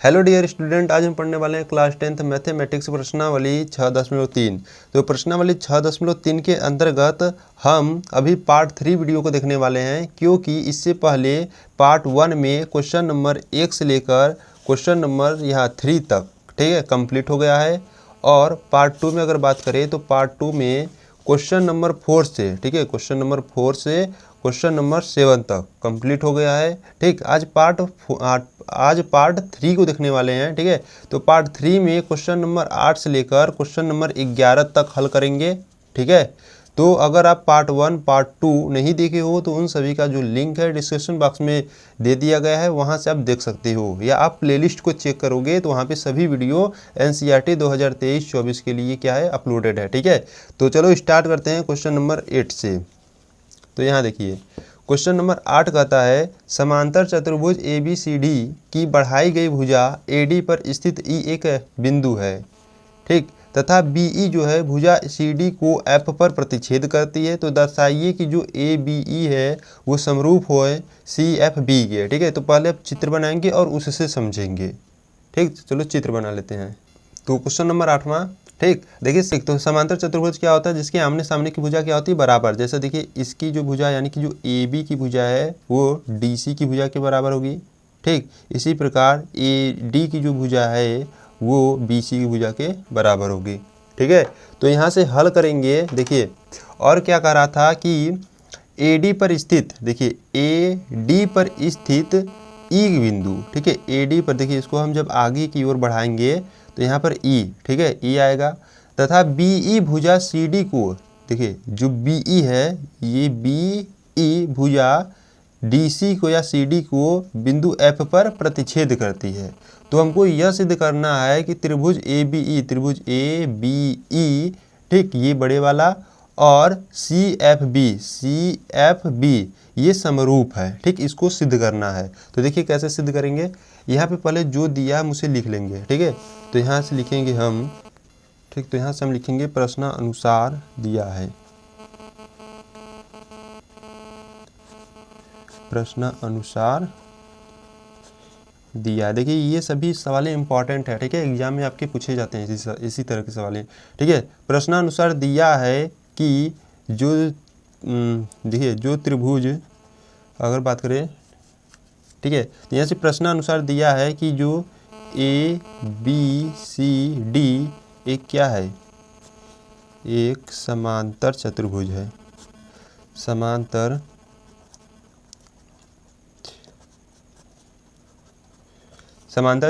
Hello dear student, आज हम पढ़ने वाले हैं क्लास 10th मैथमेटिक्स प्रश्नावली 6.3। तो प्रश्नावली 6.3 के अंतर्गत हम अभी पार्ट 3 वीडियो को देखने वाले हैं, क्योंकि इससे पहले पार्ट 1 में क्वेश्चन नंबर 1 से लेकर क्वेश्चन नंबर यहाँ 3 तक ठीक है कंप्लीट हो गया है। और पार्ट 2 में अगर बात करें तो पार्ट 2 में क्वेश्चन नंबर 4 से ठीक है क्वेश्चन नंबर 4 से क्वेश्चन नंबर 7 तक कंप्लीट हो गया है। ठीक, आज पार्ट 3 को देखने वाले हैं। ठीक है, तो पार्ट 3 में क्वेश्चन नंबर 8 से लेकर क्वेश्चन नंबर 11 तक हल करेंगे। ठीक है, तो अगर आप पार्ट 1 पार्ट 2 नहीं देखे हो तो उन सभी का जो लिंक है डिस्क्रिप्शन बॉक्स में दे दिया गया है, वहां से आप देख सकते हो, या आप प्लेलिस्ट को चेक करोगे तो वहां पे सभी वीडियो NCERT 2023-24 के लिए क्या है अपलोडेड है। ठीक है, तो चलो स्टार्ट करते हैं क्वेश्चन नंबर 8 से। तो यहाँ देखिए क्वेश्चन नंबर 8 कहता है समांतर चतुर्भुज ABCD की बढ़ाई गई भुजा AD पर स्थित E एक बिंदु है। ठीक, तथा BE जो है भुजा CD को F पर प्रतिच्छेद करती है। तो दर्शाइए कि जो ABE है वो समरूप होए CFB के। ठीक है, तो पहले आप चित्र बनाएंगे और उससे समझेंगे। ठीक, चलो चित्र बना लेते हैं। तो क्वेश्चन नंबर 8वां, ठीक देखिए, तो समांतर चतुर्भुज क्या होता है जिसके आमने सामने की भुजा क्या होती है बराबर। जैसे देखिए इसकी जो भुजा यानी कि जो AB की भुजा है वो DC की भुजा के बराबर होगी। ठीक, इसी प्रकार AD की जो भुजा है वो BC की भुजा के बराबर होगी। ठीक है, तो यहाँ से हल करेंगे। देखिए और क्या कह रहा था कि AD पर स्थित, देखिए AD पर स्थित E बिंदु, ठीक है AD पर, देखिए इसको हम जब आगे की ओर बढ़ाएंगे तो यहाँ पर E, ठीक है E आएगा, तथा BE भुजा CD को, देखिए जो BE है ये BE भुजा DC को या CD को बिंदु F पर प्रतिच्छेद करती है। तो हमको यह सिद्ध करना है कि त्रिभुज ABE ठीक ये बड़े वाला और CFB ये समरूप है। ठीक, इसको सिद्ध करना है। तो देखिए कैसे सिद्ध करेंगे, यहाँ पे पहले जो दिया हम उसे लिख लेंगे। ठीक है, तो यहाँ से लिखेंगे हम, ठीक तो यहाँ से हम लिखेंगे प्रश्नानुसार दिया है, प्रश्नानुसार दिया। देखिए ये सभी सवालें इंपॉर्टेंट है। ठीक है, एग्जाम में आपके पूछे जाते हैं इसी तरह के सवालें। ठीक है, प्रश्नानुसार दिया है कि जो देखिए जो त्रिभुज, अगर बात करें ठीक है तो यहाँ से प्रश्नानुसार दिया है कि जो ABCD एक क्या है, एक समांतर चतुर्भुज है, समांतर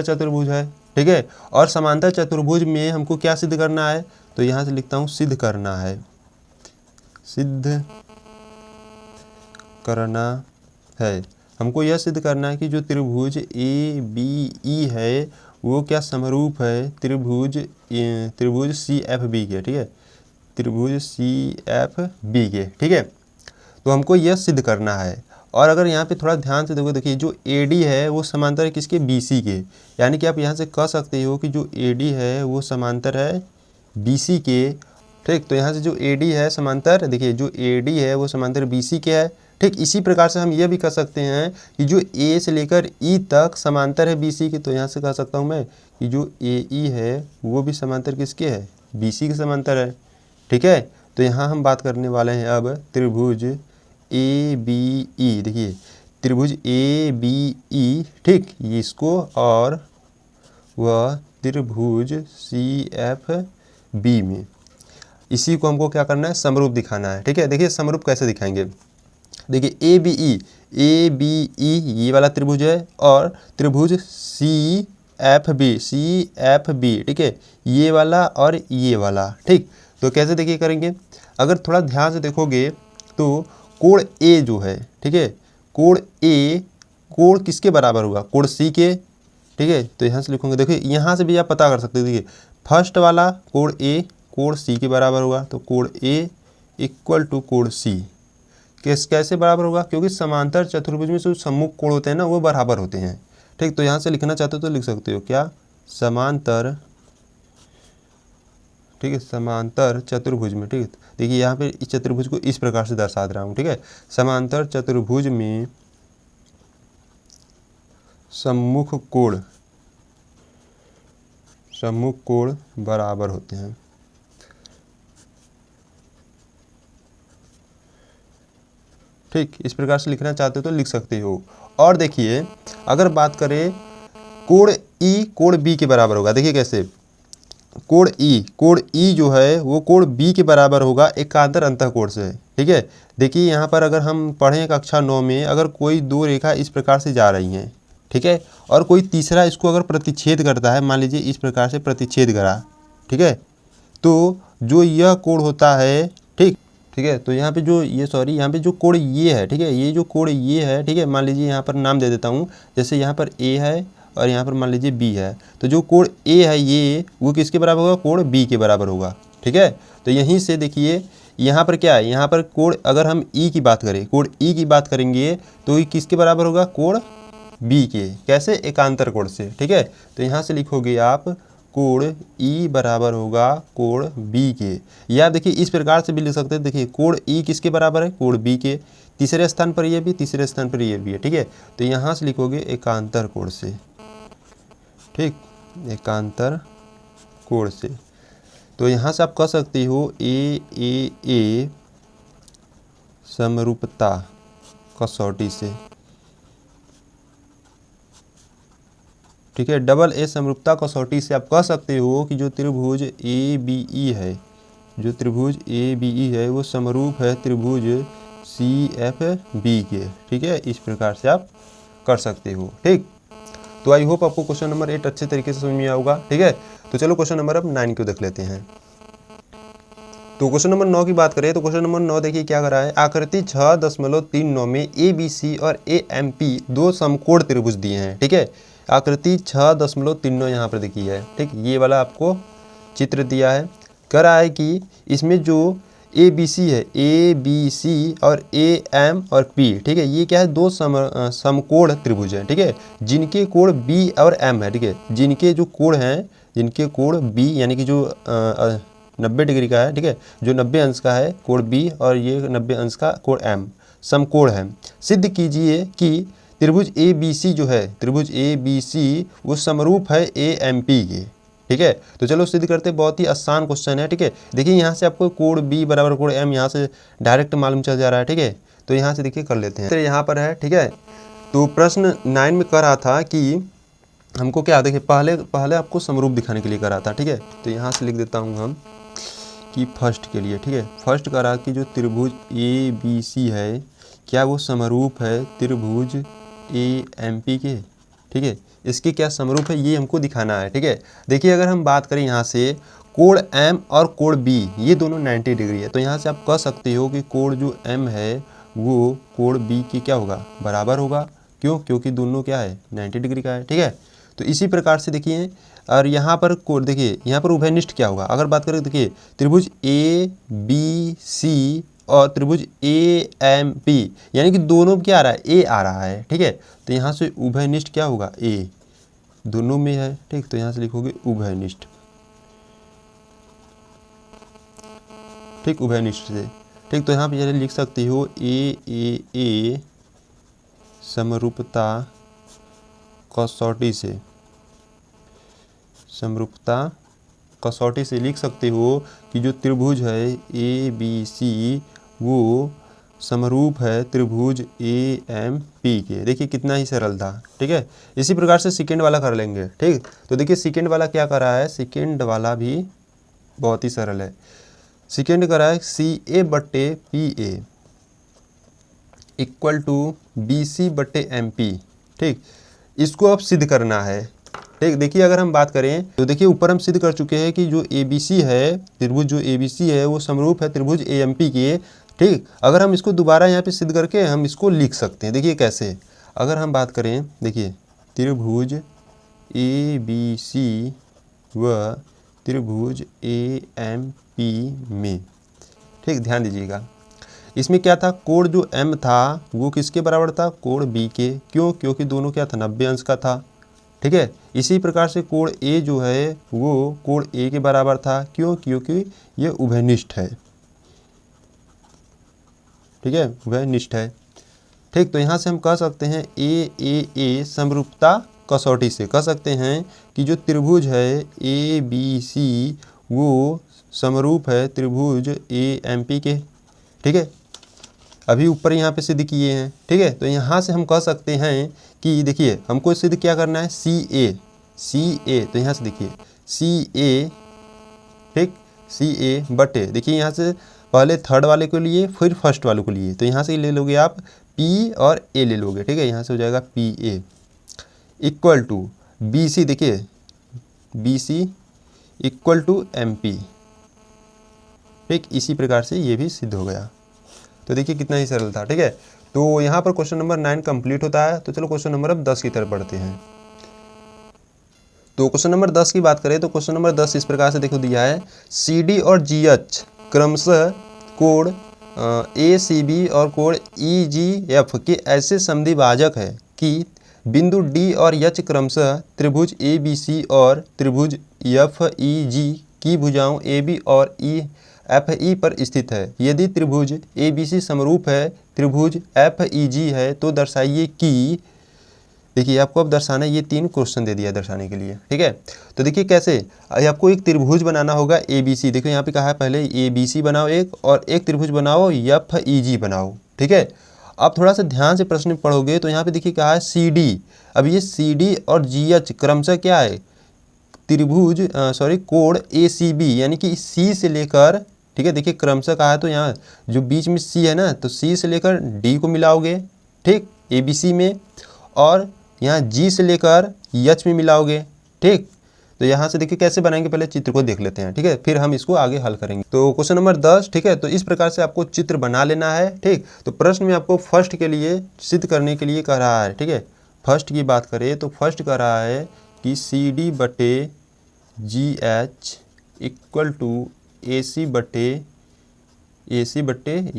चतुर्भुज है। ठीक है, और समांतर चतुर्भुज में हमको क्या सिद्ध करना है, तो यहाँ से लिखता हूँ सिद्ध करना है, सिद्ध करना है। हमको यह सिद्ध करना है कि जो त्रिभुज ABE है वो क्या समरूप है त्रिभुज CFB के। ठीक है, त्रिभुज CFB के। ठीक है, तो हमको यह सिद्ध करना है। और अगर यहाँ पे थोड़ा ध्यान से देखो, देखिए जो AD है वो समांतर है किसके, BC के, यानी कि आप यहाँ से कह सकते हो कि जो AD है वो समांतर है BC के। ठीक, तो यहाँ से जो AD है समांतर, देखिए जो AD है वो समांतर BC के है। ठीक, इसी प्रकार से हम ये भी कह सकते हैं कि जो A से लेकर E तक समांतर है BC के। तो यहाँ से कह सकता हूँ मैं कि जो AE है वो भी समांतर किसके है, BC के समांतर है। ठीक है, तो यहाँ हम बात करने वाले हैं अब त्रिभुज ABE। देखिए त्रिभुज ABE, ठीक इसको, और वह त्रिभुज CFB में, इसी को हमको क्या करना है, समरूप दिखाना है। ठीक है, देखिए समरूप कैसे दिखाएंगे, देखिए ABE ये वाला त्रिभुज है और त्रिभुज CFB ठीक है ये वाला और ये वाला। ठीक, तो कैसे देखिए करेंगे, अगर थोड़ा ध्यान से देखोगे तो कोण A जो है, ठीक है कोण A, कोण किसके बराबर हुआ, कोण C के। ठीक है, तो यहाँ से लिखूंगे, देखिए यहाँ से भी आप पता कर सकते हो। देखिए फर्स्ट वाला कोण A कोण C के बराबर हुआ, तो कोण A इक्वल टू कोण C कैसे बराबर होगा, क्योंकि समांतर चतुर्भुज में जो सम्मुख कोण होते हैं ना वो बराबर होते हैं। ठीक, तो यहाँ से लिखना चाहते हो तो लिख सकते हो क्या, समांतर, ठीक है समांतर चतुर्भुज में। ठीक है, देखिए यहाँ पे इस चतुर्भुज को इस प्रकार से दर्शा रहा हूँ। ठीक है, समांतर चतुर्भुज में सम्मुख कोण सम्मुख कोण बराबर होते हैं। ठीक, इस प्रकार से लिखना चाहते हो तो लिख सकते हो। और देखिए अगर बात करें कोण ई कोण बी के बराबर होगा, देखिए कैसे कोण ई जो है वो कोण बी के बराबर होगा एकांतर अंतःकोण से। ठीक है, देखिए यहाँ पर अगर हम पढ़ें कक्षा 9 में, अगर कोई दो रेखा इस प्रकार से जा रही हैं, ठीक है, और कोई तीसरा इसको अगर प्रतिच्छेद करता है, मान लीजिए इस प्रकार से प्रतिच्छेद करा, ठीक है, तो जो यह कोण होता है, ठीक है, तो यहाँ पे जो यहाँ पे जो कोण ये है, ठीक है, ये जो कोण ये है, ठीक है, मान लीजिए यहाँ पर नाम दे देता हूँ, जैसे यहाँ पर ए है और यहाँ पर मान लीजिए बी है, तो जो कोण ए है ये वो किसके बराबर होगा, कोण बी के बराबर होगा। ठीक है, तो यहीं से देखिए यहाँ पर क्या है, यहाँ पर कोण अगर हम ई की बात करें, कोण ई की बात करेंगे तो ये किसके बराबर होगा, कोण बी के, कैसे, एकांतर कोण से। ठीक है, तो यहाँ से लिखोगे आप कोण ई बराबर होगा कोण बी के, या देखिए इस प्रकार से भी लिख सकते हैं, देखिए कोण ई किसके बराबर है, कोण बी के, तीसरे स्थान पर ये भी, तीसरे स्थान पर ये भी है। ठीक है, तो यहाँ से लिखोगे एकांतर कोण से। ठीक, एकांतर कोण से, तो यहाँ से आप कह सकते हो ए समरूपता कसौटी से। ठीक है, डबल ए समरूपता कसौटी से आप कह सकते हो कि जो त्रिभुज ए बी ई है, जो त्रिभुज ए बी ई है वो समरूप है त्रिभुज सी एफ बी के। ठीक है, इस प्रकार से आप कर सकते हो। ठीक, तो आई होप आपको क्वेश्चन नंबर 8 अच्छे तरीके से समझ में आएगा। ठीक है, तो चलो क्वेश्चन नंबर अब 9 को देख लेते हैं। तो क्वेश्चन नंबर 9 की बात करें तो क्वेश्चन नंबर 9 देखिए क्या कर रहा है, आकृति 6.39 में ए बी सी और ए एम पी दो समकोण त्रिभुज दिए हैं। ठीक है, आकृति 6.39 यहाँ पर देखिए है। ठीक, ये वाला आपको चित्र दिया है, कह रहा है कि इसमें जो ए बी सी है, ए बी सी और ए एम और पी, ठीक है, ये क्या है, दो समकोण त्रिभुज हैं। ठीक है, जिनके कोण बी और एम है। ठीक है, जिनके जो कोण हैं, जिनके कोण बी यानी कि जो 90 डिग्री का है, ठीक है, जो 90 अंश का है कोण बी और ये 90 अंश का कोण एम समकोण है। सिद्ध कीजिए कि त्रिभुज ए बी सी जो है, त्रिभुज ए बी सी वो समरूप है ए एम पी के। ठीक है, तो चलो सिद्ध करते, बहुत ही आसान क्वेश्चन है। ठीक है, देखिए यहाँ से आपको कोण बी बराबर कोण एम यहाँ से डायरेक्ट मालूम चल जा रहा है। ठीक है, तो यहाँ से देखिए कर लेते हैं, तो यहाँ पर है। ठीक है, तो प्रश्न 9 में कह रहा था कि हमको क्या, देखिए पहले आपको समरूप दिखाने के लिए कह रहा था। ठीक है, तो यहाँ से लिख देता हूँ हम कि फर्स्ट के लिए। ठीक है, फर्स्ट कह रहा कि जो त्रिभुज ए बी सी है क्या वो समरूप है त्रिभुज ए एम पी के। ठीक है, इसके क्या समरूप है ये हमको दिखाना है। ठीक है, देखिए अगर हम बात करें यहाँ से कोण एम और कोण बी ये दोनों 90 डिग्री है, तो यहाँ से आप कह सकते हो कि कोण जो एम है वो कोण बी के क्या होगा, बराबर होगा। क्यों, क्योंकि दोनों क्या है, 90 डिग्री का है। ठीक है, तो इसी प्रकार से देखिए, और यहाँ पर कोण देखिए, यहाँ पर उभयनिष्ठ क्या होगा, अगर बात करें देखिए त्रिभुज ए बी सी और त्रिभुज ए एम पी यानी कि दोनों क्या आ रहा है, ए आ रहा है। ठीक है, तो यहाँ से उभयनिष्ठ क्या होगा, ए दोनों में है। ठीक, तो यहाँ से लिखोगे उभयनिष्ठ। ठीक, उभयनिष्ठ से। ठीक, तो यहाँ पे लिख सकते हो ए समरूपता कसौटी से, समरूपता कसौटी से लिख सकते हो कि जो त्रिभुज है ए बी सी वो समरूप है त्रिभुज ए एम पी के। देखिए कितना ही सरल था। ठीक है, इसी प्रकार से सेकेंड वाला कर लेंगे। ठीक, तो देखिए सेकेंड वाला क्या कर रहा है, सेकेंड वाला भी बहुत ही सरल है। सेकेंड कर रहा है सी ए बट्टे P A equal to B C बट्टे एम पी। ठीक, इसको अब सिद्ध करना है। ठीक, देखिए अगर हम बात करें तो देखिए ऊपर हम सिद्ध कर चुके हैं कि जो ए बी सी है, त्रिभुज जो ए बी सी है वो समरूप है त्रिभुज ए एम पी के। ठीक, अगर हम इसको दोबारा यहाँ पे सिद्ध करके हम इसको लिख सकते हैं। देखिए कैसे, अगर हम बात करें देखिए त्रिभुज ए बी सी व त्रिभुज ए एम पी में। ठीक, ध्यान दीजिएगा, इसमें क्या था, कोण जो एम था वो किसके बराबर था, कोण बी के। क्यों, क्योंकि दोनों क्या था, 90 अंश का था। ठीक है, इसी प्रकार से कोण ए जो है वो कोण ए के बराबर था। क्यों, क्योंकि ये उभयनिष्ठ है। ठीक है, उभयनिष्ठ है। ठीक, तो यहाँ से हम कह सकते हैं ए समरूपता कसौटी से कह सकते हैं कि जो त्रिभुज है ABC वो समरूप है त्रिभुज AMP के। ठीक है, अभी ऊपर यहाँ पे सिद्ध किए हैं। ठीक है, तो यहाँ से हम कह सकते हैं कि देखिए हमको सिद्ध क्या करना है, CA। तो यहाँ से देखिए CA, ठीक, CA बटे, देखिए यहाँ से पहले थर्ड वाले को लिए फिर फर्स्ट वाले को लिए, तो यहाँ से ले लोगे आप P और A ले लोगे। ठीक है, यहाँ से हो जाएगा PA इक्वल टू BC, देखिए BC इक्वल टू MP। ठीक, इसी प्रकार से ये भी सिद्ध हो गया। तो देखिए कितना ही सरल था। ठीक है, तो यहाँ पर क्वेश्चन नंबर 9 कंप्लीट होता है। तो चलो क्वेश्चन नंबर अब 10 की तरफ बढ़ते हैं। तो क्वेश्चन नंबर 10 की बात करें तो क्वेश्चन नंबर 10 इस प्रकार से देखो दिया है, CD और GH क्रमशः कोण ACB और कोण EGF के ऐसे समद्विभाजक है कि बिंदु D और H क्रमशः त्रिभुज ABC और त्रिभुज FEG की भुजाओं AB और FE पर स्थित है। यदि त्रिभुज ABC समरूप है त्रिभुज FEG है तो दर्शाइए कि, देखिए आपको अब दर्शाना, ये 3 क्वेश्चन दे दिया दर्शाने के लिए। ठीक है, तो देखिए कैसे आपको एक त्रिभुज बनाना होगा ABC। देखो यहाँ पे कहा है पहले ABC बनाओ एक, और एक त्रिभुज बनाओ FEG बनाओ। ठीक है, आप थोड़ा सा ध्यान से प्रश्न पढ़ोगे तो यहाँ पे देखिए कहा है CD। अब ये CD और GH क्रमशः क्या है, त्रिभुज कोण ACB यानी कि C से लेकर, ठीक है, देखिए क्रमशः कहा है तो यहाँ जो बीच में C है ना, तो C से लेकर D को मिलाओगे, ठीक, ABC में, और यहाँ G से लेकर H में मिलाओगे। ठीक, तो यहाँ से देखिए कैसे बनाएंगे, पहले चित्र को देख लेते हैं। ठीक है, फिर हम इसको आगे हल करेंगे। तो क्वेश्चन नंबर 10, ठीक है, तो इस प्रकार से आपको चित्र बना लेना है। ठीक, तो प्रश्न में आपको फर्स्ट के लिए सिद्ध करने के लिए कह रहा है। ठीक है, फर्स्ट की बात करें तो फर्स्ट कह रहा है कि CD बटे GH इक्वल टू AC बटे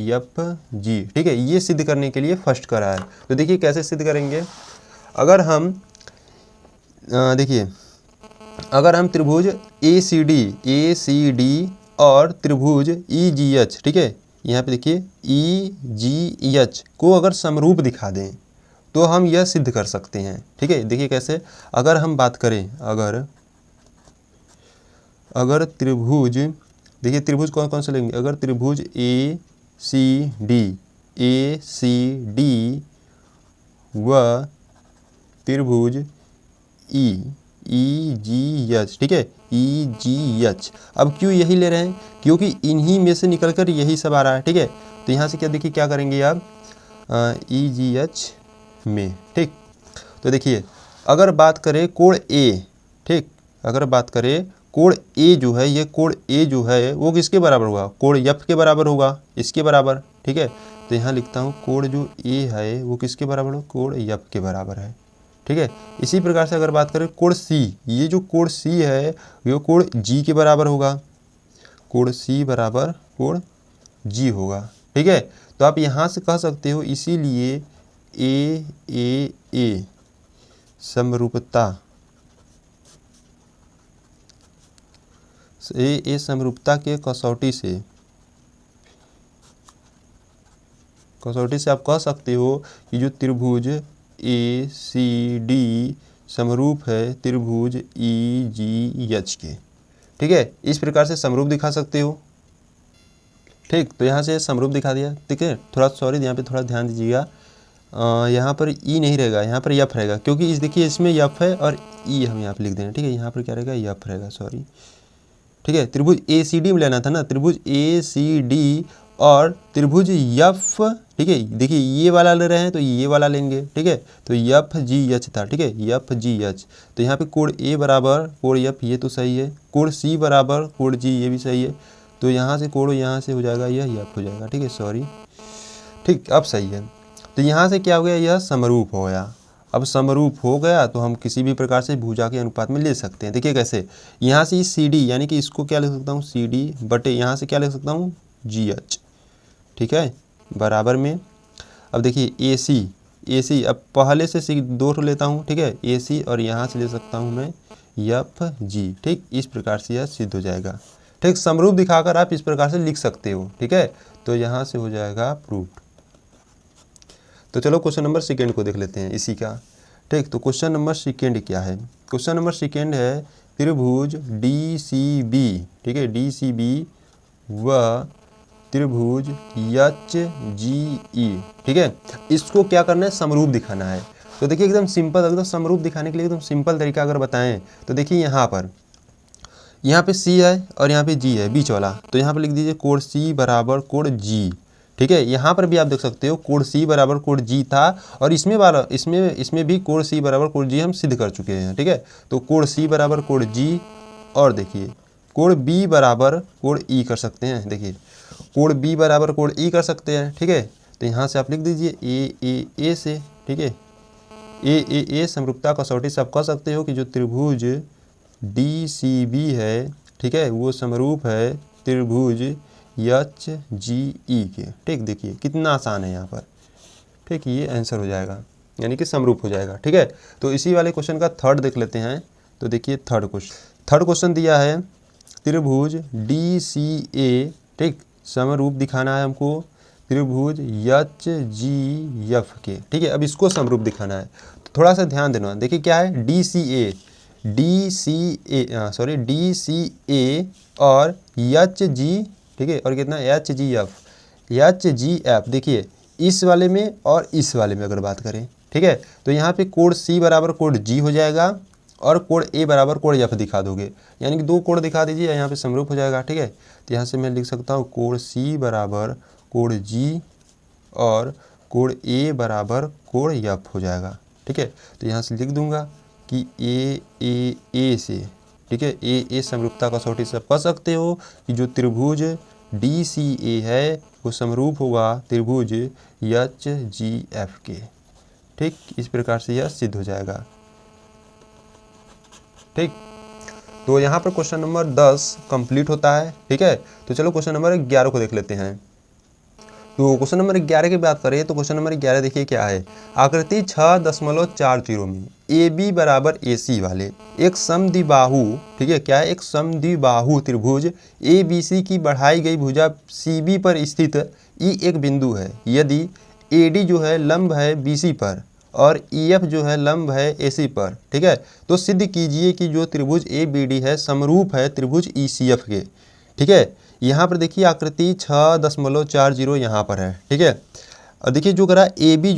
FG। ठीक है, ये सिद्ध करने के लिए फर्स्ट कर रहा है। तो देखिए कैसे सिद्ध करेंगे, अगर हम देखिए अगर हम त्रिभुज ACD और त्रिभुज EGH, ठीक है, यहाँ पे देखिए EGH को अगर समरूप दिखा दें तो हम यह सिद्ध कर सकते हैं। ठीक है, देखिए कैसे, अगर हम बात करें, अगर त्रिभुज, देखिए त्रिभुज कौन कौन से लेंगे, अगर त्रिभुज ACD व त्रिभुज EGH, ठीक है, EGH, अब क्यों यही ले रहे हैं, क्योंकि इन्हीं में से निकलकर यही सब आ रहा है। ठीक है, तो यहाँ से क्या देखिए क्या करेंगे आप EGH में। ठीक, तो देखिए अगर बात करें कोण A, ठीक, अगर बात करें कोण A जो है, ये कोण A जो है वो किसके बराबर होगा, कोण F के बराबर होगा, इसके बराबर। ठीक है, तो यहाँ लिखता हूँ कोण जो A है वो किसके बराबर हो, कोण F के बराबर है। ठीक है, इसी प्रकार से अगर बात करें कोण C, ये जो कोण C है ये कोण G के बराबर होगा, कोण C बराबर कोण G होगा। ठीक है, तो आप यहाँ से कह सकते हो, इसीलिए A समरूपता के कसौटी से आप कह सकते हो कि जो त्रिभुज ACD समरूप है त्रिभुज EGH के। ठीक है, इस प्रकार से समरूप दिखा सकते हो। ठीक, तो यहाँ से समरूप दिखा दिया। ठीक है, थोड़ा सॉरी यहाँ पे थोड़ा ध्यान दीजिएगा, यहाँ पर E नहीं रहेगा, यहाँ पर F रहेगा, क्योंकि इस देखिए इसमें F है और E हम यहाँ पे लिख देंगे। ठीक है, यहाँ पर क्या रहेगा, F रहेगा, सॉरी। ठीक है, त्रिभुज ACD में लेना था ना, त्रिभुज ACD और त्रिभुज F। ठीक है, देखिए ये वाला ले रहे हैं तो ये वाला लेंगे। ठीक है, तो FGH था। ठीक है, FGH, तो यहाँ पे कोण A बराबर कोण F, ये तो सही है, कोण C बराबर कोण G, ये भी सही है, तो यहाँ से कोण यहाँ से हो जाएगा, यह F हो जाएगा। ठीक है, सॉरी। ठीक, अब सही है, तो यहाँ से क्या हो गया, यह समरूप हो गया। अब समरूप हो गया तो हम किसी भी प्रकार से भुजा के अनुपात में ले सकते हैं। देखिए कैसे, यहाँ से CD यानी कि इसको क्या लिख सकता हूँ, CD बटे यहाँ से क्या लिख सकता हूँ, GH। ठीक है, बराबर में, अब देखिए AC, अब पहले से 2 लेता हूँ। ठीक है, AC और यहाँ से ले सकता हूँ मैं FG। ठीक, इस प्रकार से यह सिद्ध हो जाएगा। ठीक, समरूप दिखाकर आप इस प्रकार से लिख सकते हो। ठीक है, तो यहाँ से हो जाएगा प्रूफ। तो चलो क्वेश्चन नंबर 2 को देख लेते हैं इसी का। ठीक, तो क्वेश्चन नंबर सेकेंड क्या है? क्वेश्चन नंबर सेकेंड है त्रिभुज DCB, ठीक है, DCB व त्रिभुज HGE, ठीक है, इसको क्या करना है? समरूप दिखाना है। तो देखिए एकदम सिंपल, एकदम समरूप दिखाने के लिए एकदम सिंपल तरीका अगर बताएं तो देखिए यहाँ पे C है और यहाँ पे G है बीच वाला, तो यहाँ पर लिख दीजिए कोण C बराबर कोण G, ठीक है। यहाँ पर भी आप देख सकते हो कोण C बराबर कोण G था और इसमें भी कोण C बराबर कोण G हम सिद्ध कर चुके हैं, ठीक है। तो कोण C बराबर कोण G और देखिए कोण B बराबर कोण E कर सकते हैं, देखिए कोण B बराबर कोण E कर सकते हैं, ठीक है। तो यहाँ से आप लिख दीजिए ए से, ठीक है, ए समरूपता कसौटी से आप कह सकते हो कि जो त्रिभुज DCB है, ठीक है, वो समरूप है त्रिभुज HGE के, ठीक। देखिए कितना आसान है यहाँ पर, ठीक, ये आंसर हो जाएगा, यानी कि समरूप हो जाएगा, ठीक है। तो इसी वाले क्वेश्चन का थर्ड देख लेते हैं। तो देखिए थर्ड क्वेश्चन दिया है त्रिभुज DCA, ठीक, समरूप दिखाना है हमको त्रिभुज HGF के, ठीक है। अब इसको समरूप दिखाना है तो थोड़ा सा ध्यान देना। देखिए क्या है DCA और HG, ठीक है, और कितना HGF। देखिए इस वाले में और इस वाले में अगर बात करें, ठीक है, तो यहाँ पे कोण C बराबर कोण G हो जाएगा और कोण A बराबर कोण F दिखा दोगे, यानी कि दो कोण दिखा दीजिए, यहाँ पे समरूप हो जाएगा, ठीक है। तो यहाँ से मैं लिख सकता हूँ कोण C बराबर कोण G और कोण A बराबर कोण F हो जाएगा, ठीक है। तो यहाँ से लिख दूंगा कि ए से, ठीक है, ए समरूपता कसौटी से कह सकते हो कि जो त्रिभुज DCA है वो समरूप होगा त्रिभुज HGF के, ठीक। इस प्रकार से यह सिद्ध हो जाएगा, ठीक। तो यहाँ पर क्वेश्चन नंबर 10 कंप्लीट होता है, ठीक है। तो चलो क्वेश्चन नंबर 11 को देख लेते हैं। तो क्वेश्चन नंबर 11 की बात करें तो क्वेश्चन नंबर 11 देखिए क्या है। आकृति 6.40 में AB बराबर AC वाले एक समद्विबाहु, ठीक है, क्या है, एक समद्विबाहु त्रिभुज ABC की बढ़ाई गई भुजा CB पर स्थित E एक बिंदु है। यदि AD जो है लंब है BC पर और EF जो है लंब है AC पर, ठीक है, तो सिद्ध कीजिए कि जो त्रिभुज ABD है समरूप है त्रिभुज ECF के, ठीक है। यहाँ पर देखिए आकृति 6.40 यहाँ पर है, ठीक है। और देखिए जो करा AB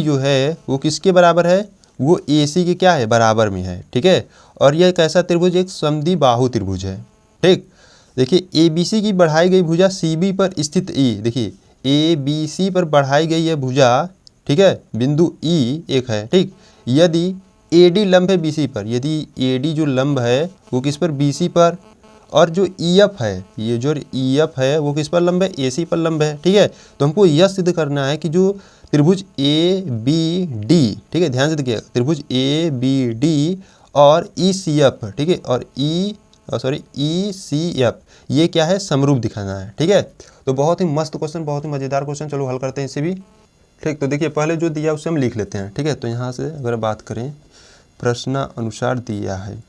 जो है वो किसके बराबर है? वो AC के क्या है? बराबर में है, ठीक है। और यह कैसा त्रिभुज? एक समद्विबाहु त्रिभुज है, ठीक। देखिए ABC की बढ़ाई गई भुजा CB पर स्थित E, देखिए ABC पर बढ़ाई गई यह भुजा, ठीक है, बिंदु E एक है, ठीक। यदि AD लंब है BC पर, यदि AD जो लंब है वो किस पर? BC पर, और जो EF है, ये जो EF है वो किस पर लंब है? AC पर लंब है, ठीक है। तो हमको यह सिद्ध करना है कि जो त्रिभुज ABD, ठीक है, ध्यान से देखिए, त्रिभुज ABD और ECF, ठीक है, और ECF ये क्या है? समरूप दिखाना है, ठीक है। तो बहुत ही मस्त क्वेश्चन, बहुत ही मज़ेदार क्वेश्चन, चलो हल करते हैं इसे भी, ठीक। तो देखिए पहले जो दिया उसे हम लिख लेते हैं, ठीक है। तो यहाँ से अगर बात करें प्रश्नानुसार दिया है,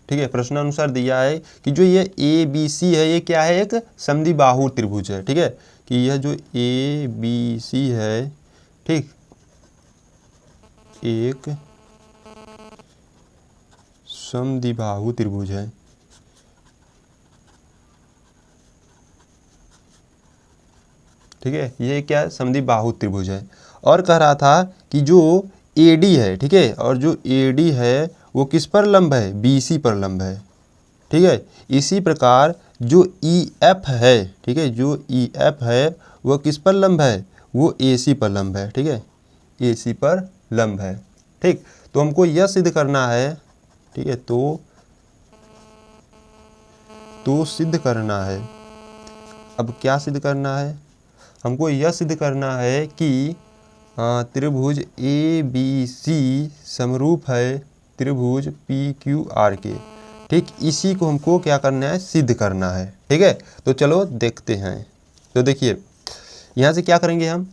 ठीक है, प्रश्नानुसार दिया है कि जो ये ABC है ये क्या है? एक समद्विबाहु त्रिभुज है, ठीक है, कि यह जो ABC है, ठीक, एक समद्विबाहु त्रिभुज है, ठीक है। ये क्या है? समद्विबाहु त्रिभुज है। और कह रहा था कि जो AD है, ठीक है, और जो AD है वो किस पर लंब है? BC पर लंब है, ठीक है। इसी प्रकार जो EF है, ठीक है, जो EF है वो किस पर लंब है? वो AC पर लंब है, ठीक है, AC पर लंब है, ठीक। तो हमको यह सिद्ध करना है, ठीक है, तो सिद्ध करना है। अब क्या सिद्ध करना है? हमको यह सिद्ध करना है कि त्रिभुज ABC समरूप है त्रिभुज PQR के, ठीक। इसी को हमको क्या करना है? सिद्ध करना है, ठीक है। तो चलो देखते हैं। तो देखिए यहाँ से क्या करेंगे हम,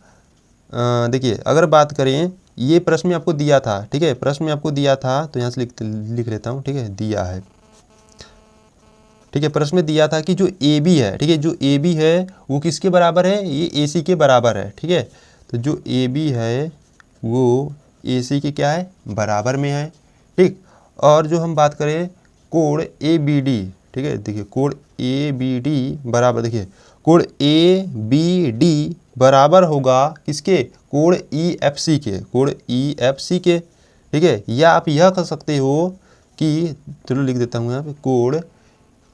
देखिए अगर बात करें ये प्रश्न में आपको दिया था, ठीक है, प्रश्न में आपको दिया था, तो यहाँ से लिख लेता हूँ, ठीक है, दिया है, ठीक है, प्रश्न में दिया था कि जो ए बी है, ठीक है, जो ए बी है वो किसके बराबर है, ये ए सी के बराबर है। ठीक है, तो जो ए बी है वो ए सी के क्या है, बराबर में है। ठीक, और जो हम बात करें कोण ए बी डी, ठीक है, देखिए कोण ए बी डी बराबर, देखिए कोण ए बी डी बराबर होगा किसके, कोण ई एफ सी के, कोण ई एफ सी के। ठीक है, या आप यह कर सकते हो कि, चलो लिख देता हूँ यहाँ पे, कोण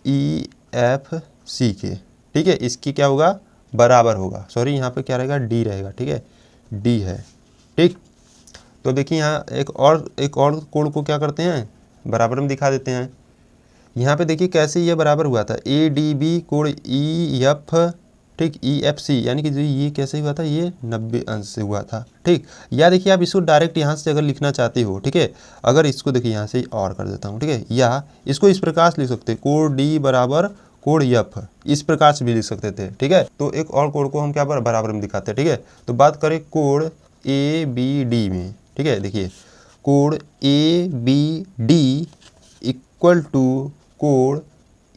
ई एफ सी के। ठीक है, इसकी क्या होगा, बराबर होगा, सॉरी यहाँ पे क्या रहेगा, डी रहेगा। ठीक है, डी है। ठीक, तो देखिए यहाँ एक और कोण को क्या करते हैं, बराबर में दिखा देते हैं। यहाँ पे देखिए कैसे ये बराबर हुआ था, ए डी बी कोण ई एफ, ठीक, ई एफ सी, यानी कि जो ये कैसे हुआ था, ये 90 अंश से हुआ था। ठीक, या देखिए आप इसको डायरेक्ट यहाँ से अगर लिखना चाहते हो, ठीक है, अगर इसको देखिए यहाँ से और कर देता हूँ। ठीक है, या इसको इस प्रकार से लिख सकते हैं, कोण डी बराबर कोण एफ, इस प्रकार से भी लिख सकते थे। ठीक है, तो एक और कोण को हम क्या बराबर में दिखाते हैं। ठीक है, तो बात करें कोण ए बी डी में। ठीक है, देखिए कोण A B D equal to कोण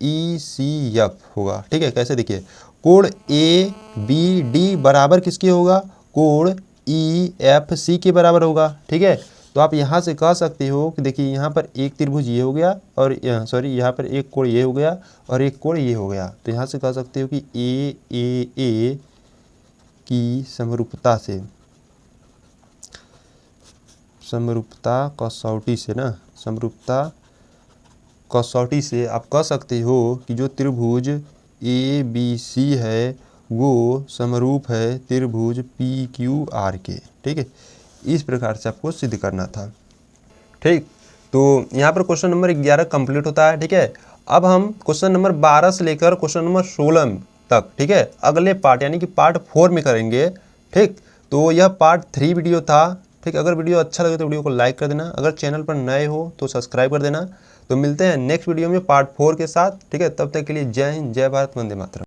ई सी एफ होगा। ठीक है, कैसे, देखिए कोण ए बी डी बराबर किसके होगा, कोण ई एफ सी के बराबर होगा। ठीक है, तो आप यहाँ से कह सकते हो कि देखिए यहाँ पर एक त्रिभुज ये हो गया, और सॉरी यहाँ पर एक कोण ये हो गया और एक कोण ये हो गया, तो यहाँ से कह सकते हो कि ए की समरूपता कसौटी से आप कह सकते हो कि जो त्रिभुज ए बी सी है वो समरूप है त्रिभुज पी क्यू आर के। ठीक है, इस प्रकार से आपको सिद्ध करना था। ठीक, तो यहाँ पर क्वेश्चन नंबर 11 कंप्लीट होता है। ठीक है, अब हम क्वेश्चन नंबर 12 से लेकर क्वेश्चन नंबर 16 तक, ठीक है, अगले पार्ट यानी कि पार्ट 4 में करेंगे। ठीक, तो यह पार्ट 3 वीडियो था। ठीक, अगर वीडियो अच्छा लगे तो वीडियो को लाइक कर देना, अगर चैनल पर नए हो तो सब्सक्राइब कर देना। तो मिलते हैं नेक्स्ट वीडियो में पार्ट 4 के साथ। ठीक है, तब तक के लिए जय हिंद, जय भारत, वंदे मातरम।